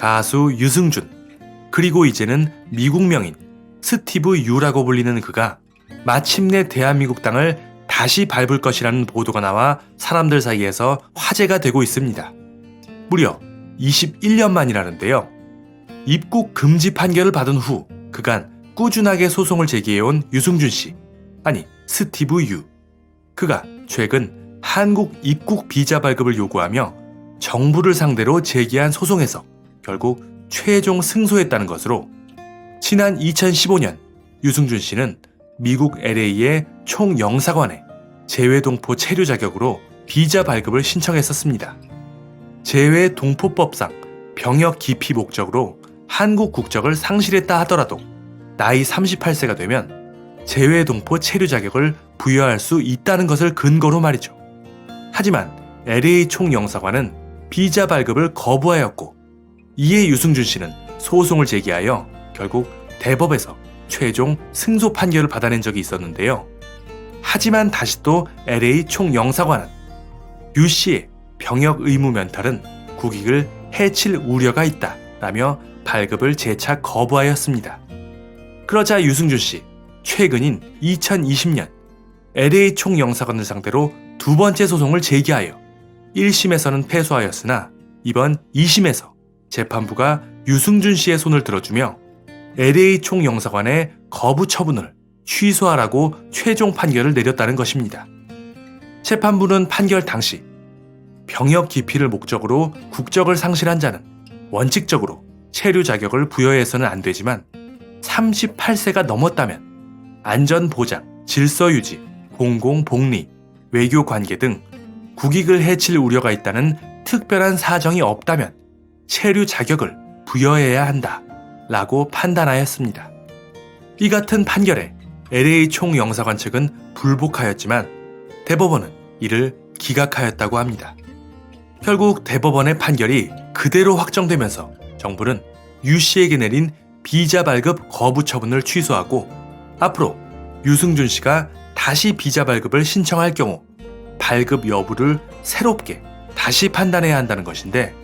가수 유승준, 그리고 이제는 미국 명인 스티브 유라고 불리는 그가 마침내 대한민국 땅을 다시 밟을 것이라는 보도가 나와 사람들 사이에서 화제가 되고 있습니다. 무려 21년 만이라는데요. 입국 금지 판결을 받은 후 그간 꾸준하게 소송을 제기해온 유승준 씨, 아니 스티브 유. 그가 최근 한국 입국 비자 발급을 요구하며 정부를 상대로 제기한 소송에서 결국 최종 승소했다는 것으로 지난 2015년 유승준 씨는 미국 LA의 총영사관에 재외동포 체류 자격으로 비자 발급을 신청했었습니다. 재외동포법상 병역 기피 목적으로 한국 국적을 상실했다 하더라도 나이 38세가 되면 재외동포 체류 자격을 부여할 수 있다는 것을 근거로 말이죠. 하지만 LA 총영사관은 비자 발급을 거부하였고 이에 유승준 씨는 소송을 제기하여 결국 대법에서 최종 승소 판결을 받아낸 적이 있었는데요. 하지만 다시 또 LA 총영사관은 유 씨의 병역 의무 면탈은 국익을 해칠 우려가 있다라며 발급을 재차 거부하였습니다. 그러자 유승준 씨, 최근인 2020년 LA 총영사관을 상대로 두 번째 소송을 제기하여 1심에서는 패소하였으나 이번 2심에서 재판부가 유승준 씨의 손을 들어주며 LA 총영사관의 거부 처분을 취소하라고 최종 판결을 내렸다는 것입니다. 재판부는 판결 당시 병역 기피를 목적으로 국적을 상실한 자는 원칙적으로 체류 자격을 부여해서는 안 되지만 38세가 넘었다면 안전보장, 질서유지, 공공복리, 외교관계 등 국익을 해칠 우려가 있다는 특별한 사정이 없다면 체류 자격을 부여해야 한다 라고 판단하였습니다. 이 같은 판결에 LA 총영사관 측은 불복하였지만 대법원은 이를 기각하였다고 합니다. 결국 대법원의 판결이 그대로 확정되면서 정부는 유 씨에게 내린 비자 발급 거부 처분을 취소하고 앞으로 유승준 씨가 다시 비자 발급을 신청할 경우 발급 여부를 새롭게 다시 판단해야 한다는 것인데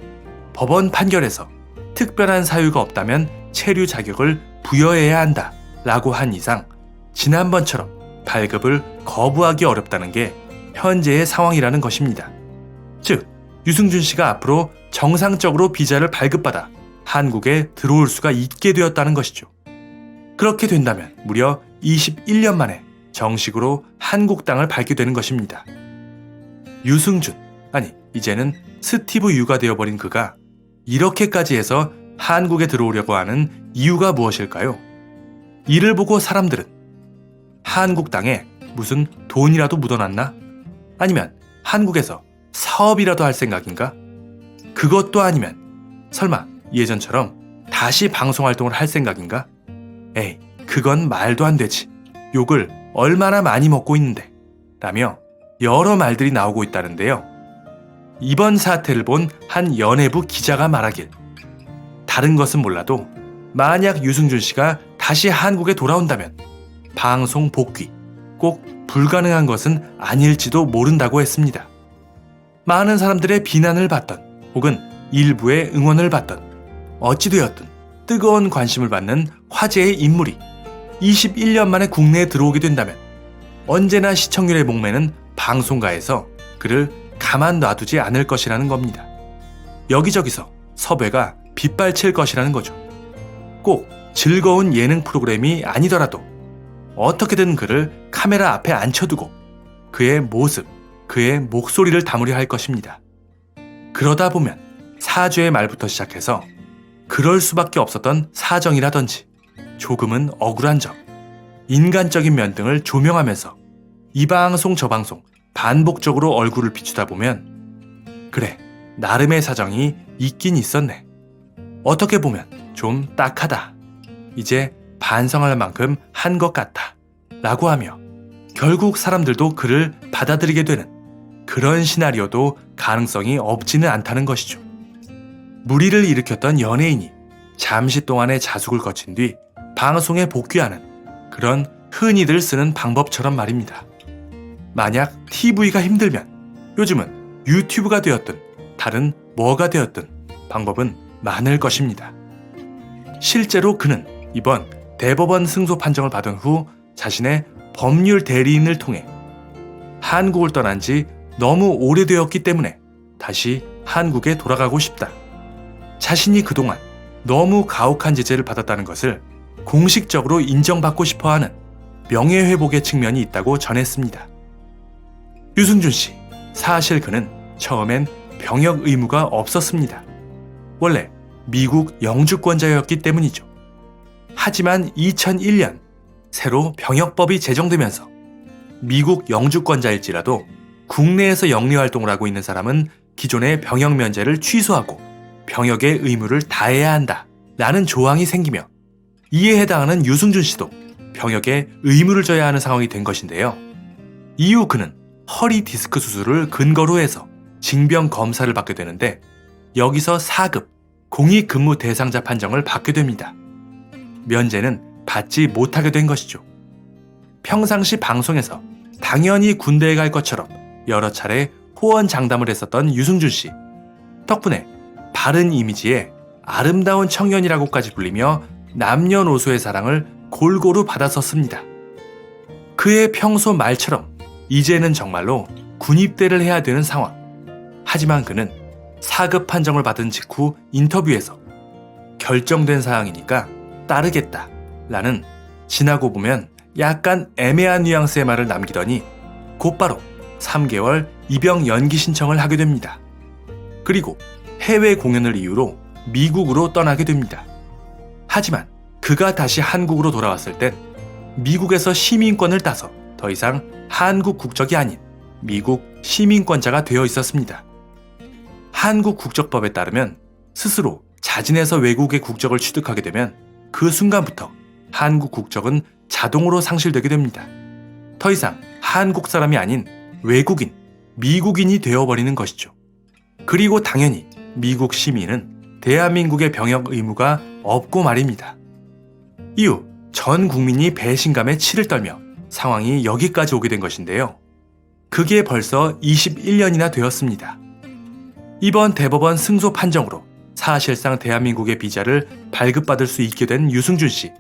법원 판결에서 특별한 사유가 없다면 체류 자격을 부여해야 한다 라고 한 이상 지난번처럼 발급을 거부하기 어렵다는 게 현재의 상황이라는 것입니다. 즉, 유승준 씨가 앞으로 정상적으로 비자를 발급받아 한국에 들어올 수가 있게 되었다는 것이죠. 그렇게 된다면 무려 21년 만에 정식으로 한국 땅을 밟게 되는 것입니다. 유승준, 아니 이제는 스티브 유가 되어버린 그가 이렇게까지 해서 한국에 들어오려고 하는 이유가 무엇일까요? 이를 보고 사람들은 한국 땅에 무슨 돈이라도 묻어놨나? 아니면 한국에서 사업이라도 할 생각인가? 그것도 아니면 설마 예전처럼 다시 방송활동을 할 생각인가? 에이, 그건 말도 안 되지. 욕을 얼마나 많이 먹고 있는데 라며 여러 말들이 나오고 있다는데요. 이번 사태를 본 한 연예부 기자가 말하길 다른 것은 몰라도 만약 유승준 씨가 다시 한국에 돌아온다면 방송 복귀 꼭 불가능한 것은 아닐지도 모른다고 했습니다. 많은 사람들의 비난을 받던 혹은 일부의 응원을 받던 어찌되었든 뜨거운 관심을 받는 화제의 인물이 21년 만에 국내에 들어오게 된다면 언제나 시청률에 목매는 방송가에서 그를 가만 놔두지 않을 것이라는 겁니다. 여기저기서 섭외가 빗발칠 것이라는 거죠. 꼭 즐거운 예능 프로그램이 아니더라도 어떻게든 그를 카메라 앞에 앉혀두고 그의 모습, 그의 목소리를 담으려 할 것입니다. 그러다 보면 사죄의 말부터 시작해서 그럴 수밖에 없었던 사정이라든지 조금은 억울한 점, 인간적인 면 등을 조명하면서 이 방송 저 방송 반복적으로 얼굴을 비추다 보면 그래, 나름의 사정이 있긴 있었네. 어떻게 보면 좀 딱하다. 이제 반성할 만큼 한 것 같다. 라고 하며 결국 사람들도 그를 받아들이게 되는 그런 시나리오도 가능성이 없지는 않다는 것이죠. 무리를 일으켰던 연예인이 잠시 동안의 자숙을 거친 뒤 방송에 복귀하는 그런 흔히들 쓰는 방법처럼 말입니다. 만약 TV가 힘들면 요즘은 유튜브가 되었든 다른 뭐가 되었든 방법은 많을 것입니다. 실제로 그는 이번 대법원 승소 판정을 받은 후 자신의 법률 대리인을 통해 한국을 떠난 지 너무 오래되었기 때문에 다시 한국에 돌아가고 싶다. 자신이 그동안 너무 가혹한 제재를 받았다는 것을 공식적으로 인정받고 싶어하는 명예회복의 측면이 있다고 전했습니다. 유승준 씨, 사실 그는 처음엔 병역 의무가 없었습니다. 원래 미국 영주권자였기 때문이죠. 하지만 2001년 새로 병역법이 제정되면서 미국 영주권자일지라도 국내에서 영리활동을 하고 있는 사람은 기존의 병역 면제를 취소하고 병역의 의무를 다해야 한다 라는 조항이 생기며 이에 해당하는 유승준 씨도 병역에 의무를 져야 하는 상황이 된 것인데요. 이후 그는 허리 디스크 수술을 근거로 해서 징병 검사를 받게 되는데 여기서 4급 공익근무 대상자 판정을 받게 됩니다. 면제는 받지 못하게 된 것이죠. 평상시 방송에서 당연히 군대에 갈 것처럼 여러 차례 호언장담을 했었던 유승준 씨. 덕분에 바른 이미지에 아름다운 청년이라고까지 불리며 남녀노소의 사랑을 골고루 받았었습니다. 그의 평소 말처럼 이제는 정말로 군입대를 해야 되는 상황. 하지만 그는 4급 판정을 받은 직후 인터뷰에서 결정된 사항이니까 따르겠다 라는 지나고 보면 약간 애매한 뉘앙스의 말을 남기더니 곧바로 3개월 입영 연기 신청을 하게 됩니다. 그리고 해외 공연을 이유로 미국으로 떠나게 됩니다. 하지만 그가 다시 한국으로 돌아왔을 땐 미국에서 시민권을 따서 더 이상 한국 국적이 아닌 미국 시민권자가 되어 있었습니다. 한국 국적법에 따르면 스스로 자진해서 외국의 국적을 취득하게 되면 그 순간부터 한국 국적은 자동으로 상실되게 됩니다. 더 이상 한국 사람이 아닌 외국인, 미국인이 되어버리는 것이죠. 그리고 당연히 미국 시민은 대한민국의 병역 의무가 없고 말입니다. 이후 전 국민이 배신감에 치를 떨며 상황이 여기까지 오게 된 것인데요. 그게 벌써 21년이나 되었습니다. 이번 대법원 승소 판정으로 사실상 대한민국의 비자를 발급받을 수 있게 된 유승준 씨.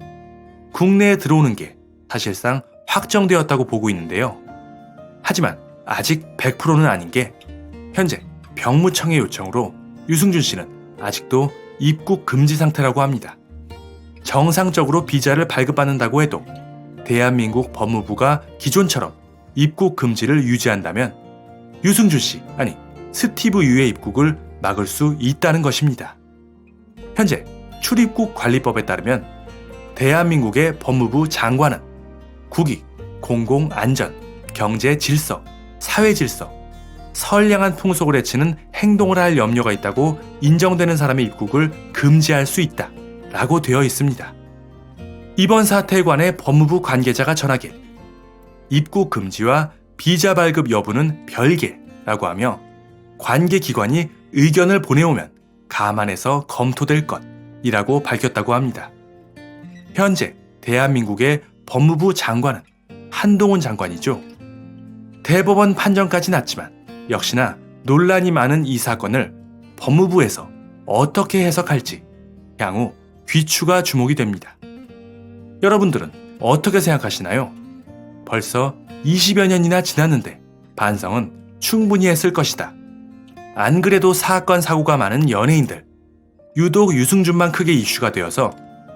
국내에 들어오는 게 사실상 확정되었다고 보고 있는데요. 하지만 아직 100%는 아닌 게 현재 병무청의 요청으로 유승준 씨는 아직도 입국 금지 상태라고 합니다. 정상적으로 비자를 발급받는다고 해도 대한민국 법무부가 기존처럼 입국 금지를 유지한다면 유승준 씨, 아니 스티브 유의 입국을 막을 수 있다는 것입니다. 현재 출입국 관리법에 따르면 대한민국의 법무부 장관은 국익, 공공안전, 경제질서, 사회질서, 선량한 풍속을 해치는 행동을 할 염려가 있다고 인정되는 사람의 입국을 금지할 수 있다 라고 되어 있습니다. 이번 사태에 관해 법무부 관계자가 전하길 입국 금지와 비자 발급 여부는 별개라고 하며 관계기관이 의견을 보내오면 감안해서 검토될 것이라고 밝혔다고 합니다. 현재 대한민국의 법무부 장관은 한동훈 장관이죠. 대법원 판정까지 났지만 역시나 논란이 많은 이 사건을 법무부에서 어떻게 해석할지 향후 귀추가 주목이 됩니다. 여러분들은 어떻게 생각하시나요? 벌써 20여 년이나 지났는데 반성은 충분히 했을 것이다. 안 그래도 사건 사고가 많은 연예인들, 유독 유승준만 크게 이슈가 되어서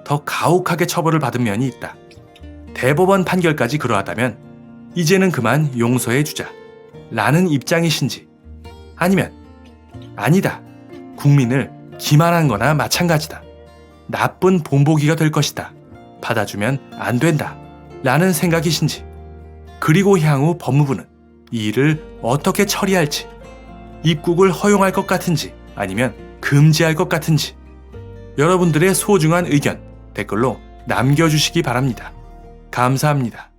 더 가혹하게 처벌을 받은 면이 있다. 대법원 판결까지 그러하다면 이제는 그만 용서해주자 라는 입장이신지, 아니면 아니다, 국민을 기만한 거나 마찬가지다, 나쁜 본보기가 될 것이다, 받아주면 안 된다 라는 생각이신지, 그리고 향후 법무부는 이 일을 어떻게 처리할지, 입국을 허용할 것 같은지 아니면 금지할 것 같은지 여러분들의 소중한 의견 댓글로 남겨주시기 바랍니다. 감사합니다.